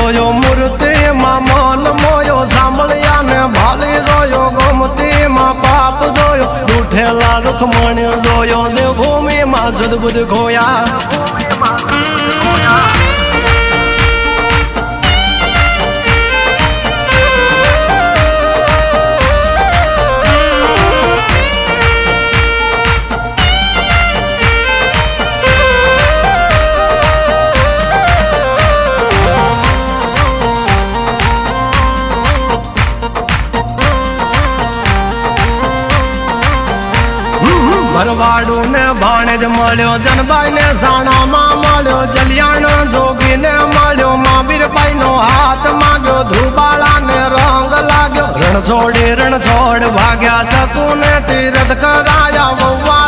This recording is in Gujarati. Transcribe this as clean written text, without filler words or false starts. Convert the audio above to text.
જોયો મૂર્તિમાં મન મોયો સાંભળ્યા ને ભાલી રોયો ગોમતીમાં પાપ જોયો ઉઠેલા રૂખમણ જોયો દેવભૂમિમાં સદબુદ્ધ ખોયા ભરવાડું ને ભાણેજ મળ્યો જનબાઈ ને સાણામાં મળ્યો જલિયાણ જોગી ને મળ્યો મહાવીરભાઈ નો હાથ માગ્યો ધુબાળા ને રંગ લાગ્યો રણ છોડી રણ છોડ ભાગ્યા શકું ને તીરથ કરાયા વવ્વા